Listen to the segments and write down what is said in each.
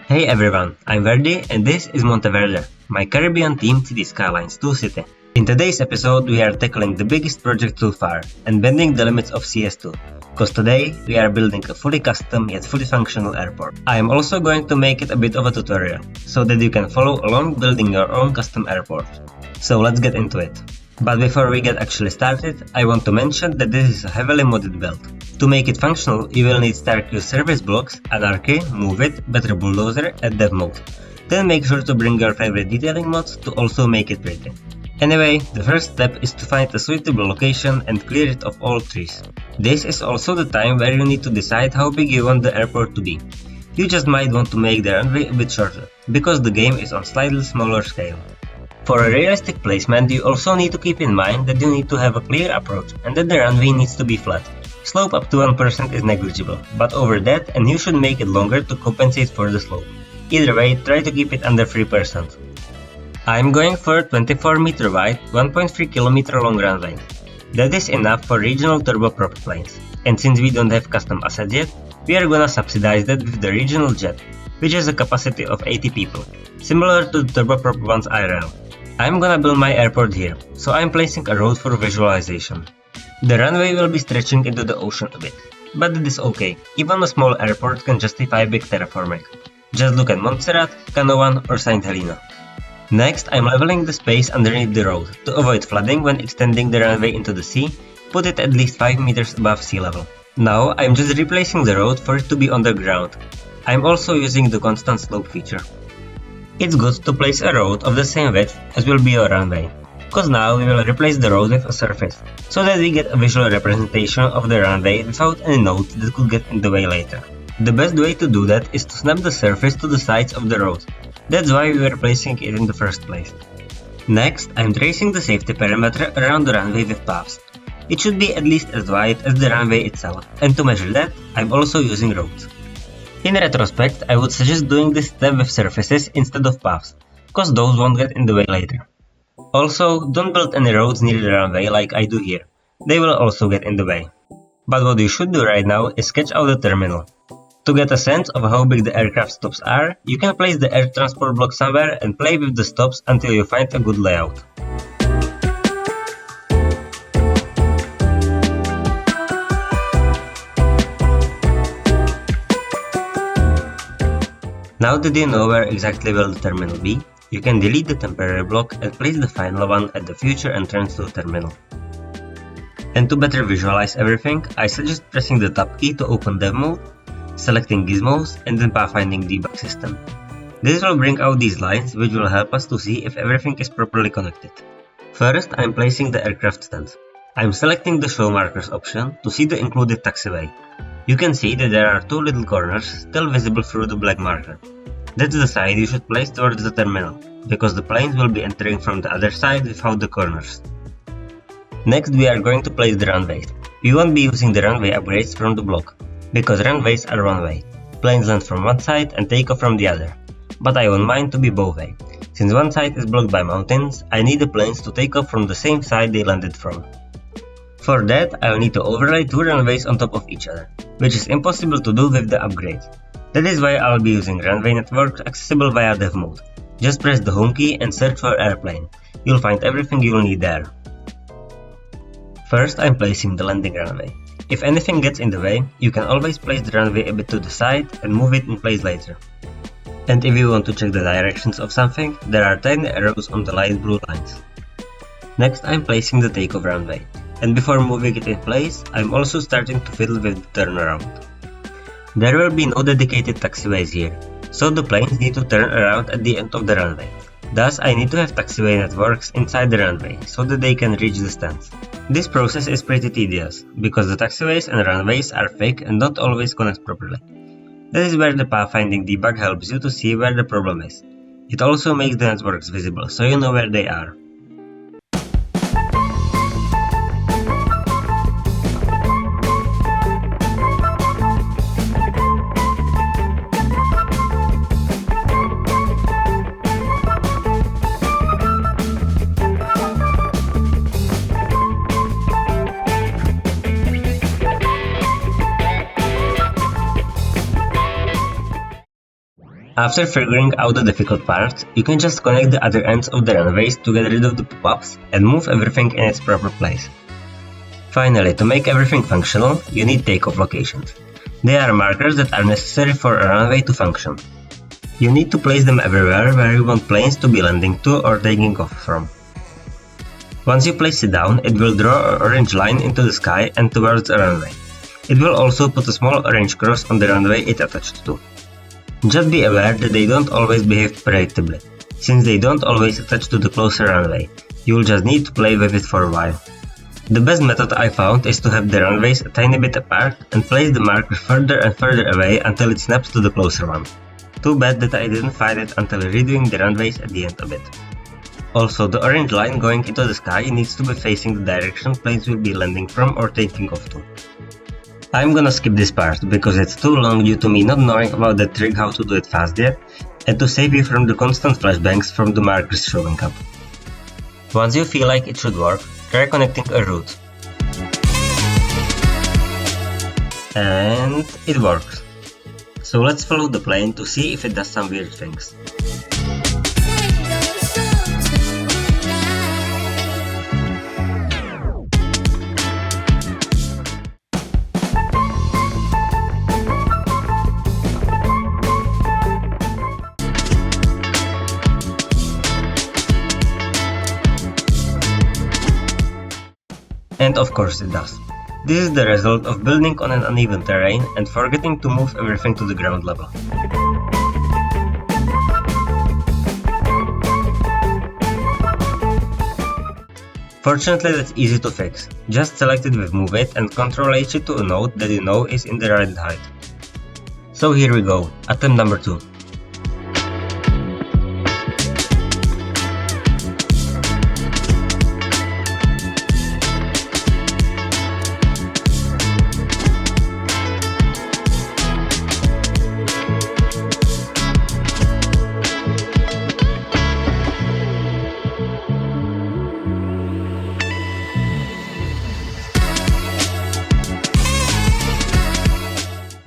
Hey everyone, I'm Verdi and this is Monteverde, my Caribbean themed city skylines 2 city. In today's episode we are tackling the biggest project so far and bending the limits of CS2, cause today we are building a fully custom yet fully functional airport. I am also going to make it a bit of a tutorial, so that you can follow along building your own custom airport. So let's get into it. But before we get actually started, I want to mention that this is a heavily modded build. To make it functional, you will need StarQ service blocks, Anarchy, Move It, Better Bulldozer, and Dev mode. Then make sure to bring your favorite detailing mods to also make it pretty. Anyway, the first step is to find a suitable location and clear it of all trees. This is also the time where you need to decide how big you want the airport to be. You just might want to make the runway a bit shorter, because the game is on slightly smaller scale. For a realistic placement, you also need to keep in mind that you need to have a clear approach and that the runway needs to be flat. Slope up to 1% is negligible, but over that and you should make it longer to compensate for the slope. Either way, try to keep it under 3%. I'm going for a 24 meter wide, 1.3 km long runway. That is enough for regional turboprop planes, and since we don't have custom assets yet, we are gonna subsidize that with the regional jet, which has a capacity of 80 people, similar to the turboprop ones I ran. I'm gonna build my airport here, so I'm placing a road for visualization. The runway will be stretching into the ocean a bit, but it is okay, even a small airport can justify big terraforming. Just look at Montserrat, Canoan or St. Helena. Next, I'm leveling the space underneath the road. To avoid flooding when extending the runway into the sea, put it at least 5 meters above sea level. Now, I'm just replacing the road for it to be underground. I'm also using the constant slope feature. It's good to place a road of the same width as will be your runway, cause now we will replace the road with a surface, so that we get a visual representation of the runway without any nodes that could get in the way later. The best way to do that is to snap the surface to the sides of the road. That's why we were placing it in the first place. Next, I'm tracing the safety perimeter around the runway with paths. It should be at least as wide as the runway itself, and to measure that, I'm also using roads. In retrospect, I would suggest doing this step with surfaces instead of paths, cause those won't get in the way later. Also, don't build any roads near the runway like I do here, they will also get in the way. But what you should do right now is sketch out the terminal. To get a sense of how big the aircraft stops are, you can place the air transport block somewhere and play with the stops until you find a good layout. Now that you know where exactly will the terminal be, you can delete the temporary block and place the final one at the future entrance to the terminal. And to better visualize everything, I suggest pressing the tab key to open Dev mode, selecting Gizmos and then Pathfinding Debug System. This will bring out these lines which will help us to see if everything is properly connected. First, I'm placing the aircraft stand. I'm selecting the Show Markers option to see the included taxiway. You can see that there are two little corners still visible through the black marker. That's the side you should place towards the terminal, because the planes will be entering from the other side without the corners. Next, we are going to place the runways. We won't be using the runway upgrades from the block, because runways are one way. Planes land from one side and take off from the other. But I want mine to be both way. Since one side is blocked by mountains, I need the planes to take off from the same side they landed from. For that, I will need to overlay two runways on top of each other, which is impossible to do with the upgrade. That is why I will be using runway networks accessible via Dev mode. Just press the home key and search for airplane. You'll find everything you will need there. First, I'm placing the landing runway. If anything gets in the way, you can always place the runway a bit to the side and move it in place later. And if you want to check the directions of something, there are tiny arrows on the light blue lines. Next, I'm placing the takeoff runway. And before moving it in place, I'm also starting to fiddle with the turnaround. There will be no dedicated taxiways here, so the planes need to turn around at the end of the runway. Thus, I need to have taxiway networks inside the runway, so that they can reach the stands. This process is pretty tedious, because the taxiways and runways are fake and don't always connect properly. That is where the pathfinding debug helps you to see where the problem is. It also makes the networks visible, so you know where they are. After figuring out the difficult part, you can just connect the other ends of the runways to get rid of the pop-ups and move everything in its proper place. Finally, to make everything functional, you need takeoff locations. They are markers that are necessary for a runway to function. You need to place them everywhere where you want planes to be landing to or taking off from. Once you place it down, it will draw an orange line into the sky and towards a runway. It will also put a small orange cross on the runway it attached to. Just be aware that they don't always behave predictably, since they don't always attach to the closer runway. You'll just need to play with it for a while. The best method I found is to have the runways a tiny bit apart and place the marker further and further away until it snaps to the closer one. Too bad that I didn't find it until redoing the runways at the end of it. Also, the orange line going into the sky needs to be facing the direction planes will be landing from or taking off to. I'm gonna skip this part because it's too long due to me not knowing about the trick how to do it fast yet, and to save you from the constant flashbangs from the markers showing up. Once you feel like it should work, try connecting a route. And it works. So let's follow the plane to see if it does some weird things. And of course it does. This is the result of building on an uneven terrain and forgetting to move everything to the ground level. Fortunately, that's easy to fix. Just select it with Move It and Ctrl H it to a node that you know is in the right height. So here we go, attempt number 2.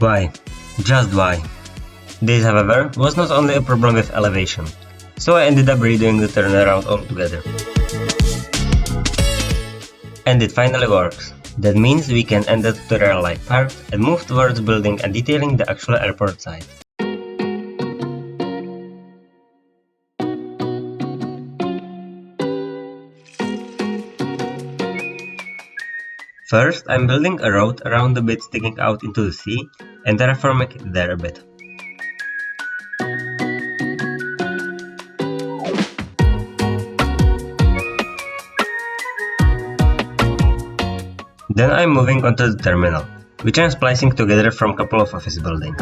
Why? Just why? This, however, was not only a problem with elevation, so I ended up redoing the turnaround altogether. And it finally works. That means we can end the tutorial-like part and move towards building and detailing the actual airport site. First, I'm building a road around the bit sticking out into the sea and terraforming it there a bit. Then I'm moving on to the terminal, which I'm splicing together from a couple of office buildings.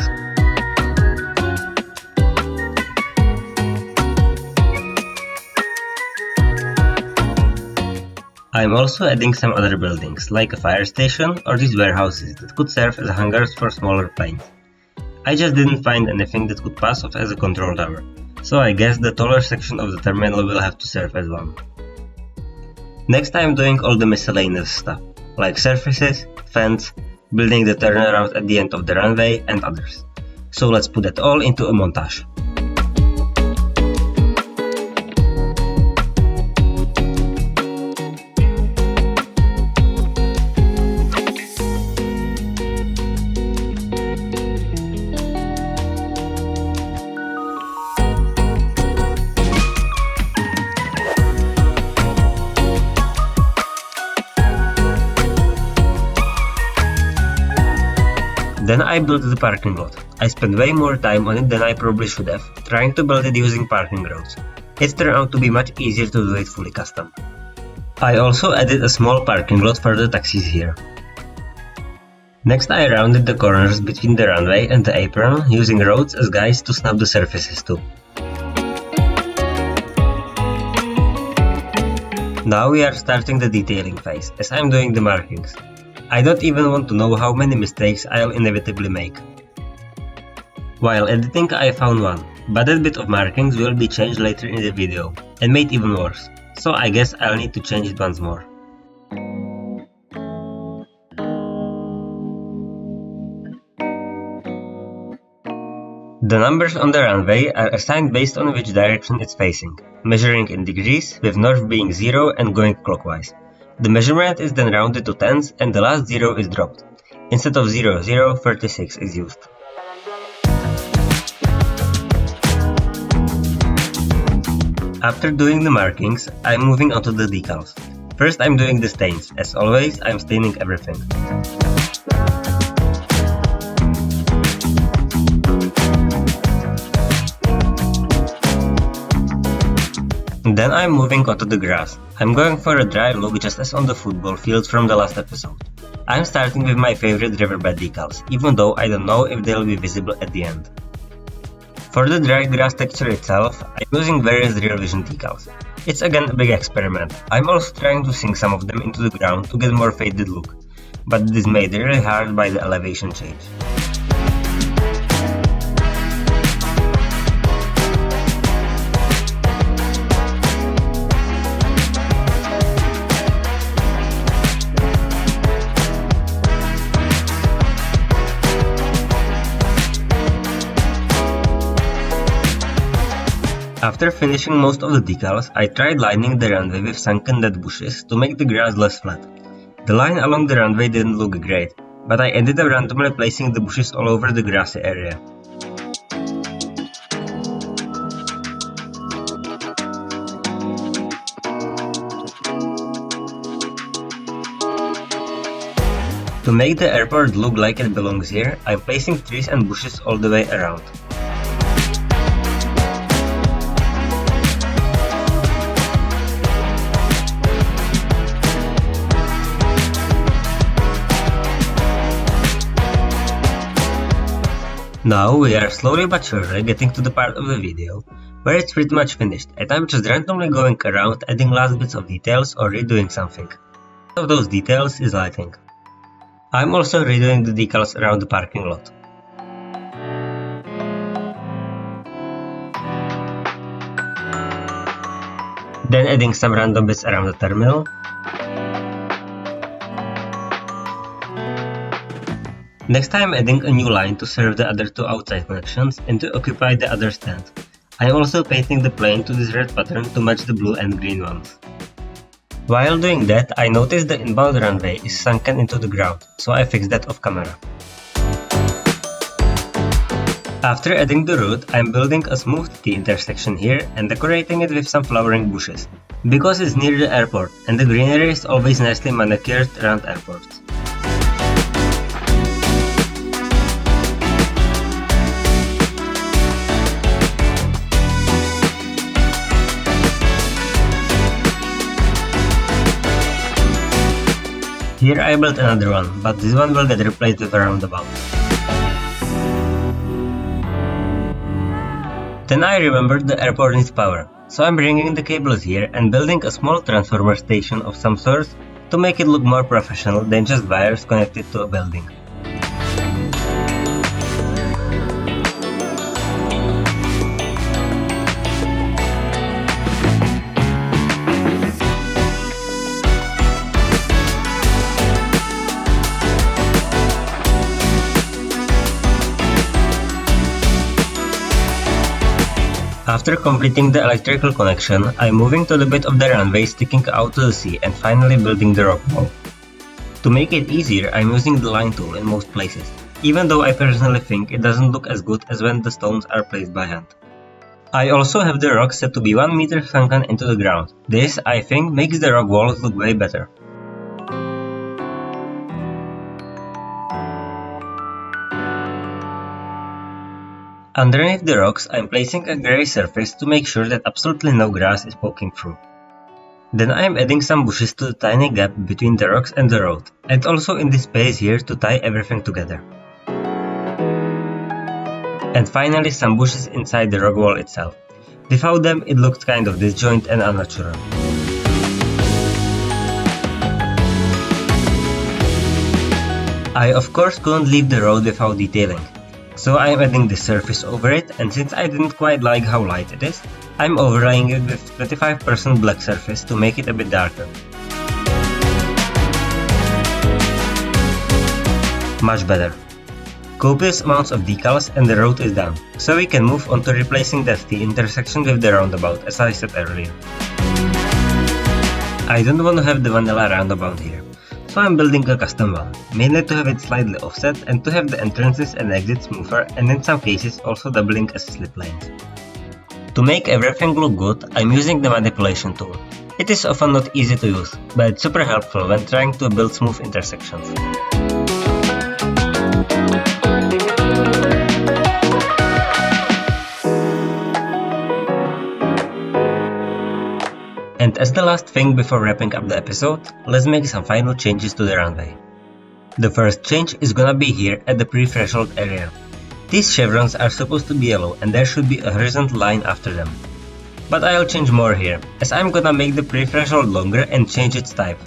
I'm also adding some other buildings, like a fire station or these warehouses that could serve as hangars for smaller planes. I just didn't find anything that could pass off as a control tower, so I guess the taller section of the terminal will have to serve as one. Next I'm doing all the miscellaneous stuff, like surfaces, fence, building the turnaround at the end of the runway and others. So let's put that all into a montage. Then I built the parking lot. I spent way more time on it than I probably should have, trying to build it using parking roads. It turned out to be much easier to do it fully custom. I also added a small parking lot for the taxis here. Next I rounded the corners between the runway and the apron using roads as guides to snap the surfaces to. Now we are starting the detailing phase, as I'm doing the markings. I don't even want to know how many mistakes I'll inevitably make. While editing I found one, but that bit of markings will be changed later in the video, and made even worse, so I guess I'll need to change it once more. The numbers on the runway are assigned based on which direction it's facing, measuring in degrees, with north being 0 and going clockwise. The measurement is then rounded to tens and the last 0 is dropped. Instead of 0, 0, 36 is used. After doing the markings, I'm moving on to the decals. First I'm doing the stains. As always, I'm staining everything. Then I'm moving onto the grass. I'm going for a dry look just as on the football field from the last episode. I'm starting with my favorite riverbed decals, even though I don't know if they'll be visible at the end. For the dry grass texture itself, I'm using various real vision decals. It's again a big experiment. I'm also trying to sink some of them into the ground to get a more faded look, but it is made really hard by the elevation change. After finishing most of the decals, I tried lining the runway with sunken dead bushes to make the grass less flat. The line along the runway didn't look great, but I ended up randomly placing the bushes all over the grassy area. To make the airport look like it belongs here, I'm placing trees and bushes all the way around. Now we are slowly but surely getting to the part of the video where it's pretty much finished and I'm just randomly going around adding last bits of details or redoing something. One of those details is lighting. I'm also redoing the decals around the parking lot. Then adding some random bits around the terminal. Next I'm adding a new line to serve the other two outside connections and to occupy the other stand. I'm also painting the plane to this red pattern to match the blue and green ones. While doing that, I noticed the inbound runway is sunken into the ground, so I fixed that off camera. After adding the route, I'm building a smooth T intersection here and decorating it with some flowering bushes, because it's near the airport and the greenery is always nicely manicured around airports. Here I built another one, but this one will get replaced with a roundabout. Then I remembered the airport needs power, so I'm bringing the cables here and building a small transformer station of some sort to make it look more professional than just wires connected to a building. After completing the electrical connection, I'm moving to the bit of the runway sticking out to the sea and finally building the rock wall. To make it easier, I'm using the line tool in most places, even though I personally think it doesn't look as good as when the stones are placed by hand. I also have the rock set to be 1 meter sunken into the ground. This, I think, makes the rock walls look way better. Underneath the rocks, I'm placing a grey surface to make sure that absolutely no grass is poking through. Then I'm adding some bushes to the tiny gap between the rocks and the road, and also in this space here to tie everything together. And finally some bushes inside the rock wall itself. Without them it looked kind of disjointed and unnatural. I of course couldn't leave the road without detailing. So I am adding the surface over it, and since I didn't quite like how light it is, I'm overlaying it with 25% black surface to make it a bit darker. Much better. Copious amounts of decals and the road is done, so we can move on to replacing that T intersection with the roundabout as I said earlier. I don't want to have the vanilla roundabout here, so I'm building a custom one, mainly to have it slightly offset and to have the entrances and exits smoother and in some cases also doubling as slip lanes. To make everything look good, I'm using the manipulation tool. It is often not easy to use, but it's super helpful when trying to build smooth intersections. And as the last thing before wrapping up the episode, let's make some final changes to the runway. The first change is gonna be here at the pre-threshold area. These chevrons are supposed to be yellow and there should be a horizontal line after them. But I'll change more here, as I'm gonna make the pre-threshold longer and change its type.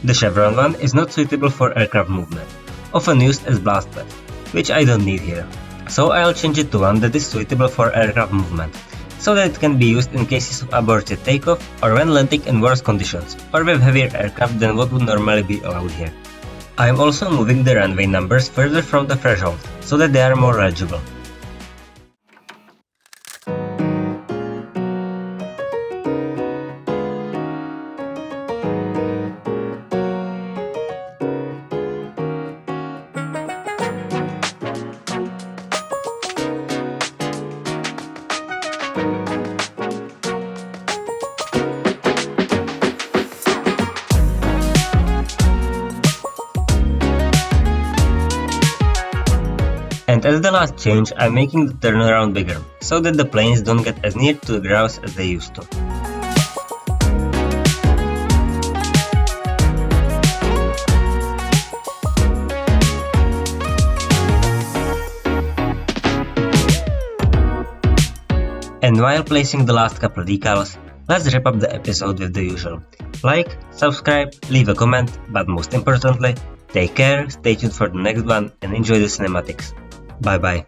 The chevron one is not suitable for aircraft movement, often used as blast path, which I don't need here. So I'll change it to one that is suitable for aircraft movement, so that it can be used in cases of aborted takeoff or when landing in worse conditions, or with heavier aircraft than what would normally be allowed here. I am also moving the runway numbers further from the threshold, so that they are more legible. And as the last change, I'm making the turnaround bigger, so that the planes don't get as near to the grouse as they used to. And while placing the last couple decals, let's wrap up the episode with the usual. Like, subscribe, leave a comment, but most importantly, take care, stay tuned for the next one, and enjoy the cinematics. Bye bye.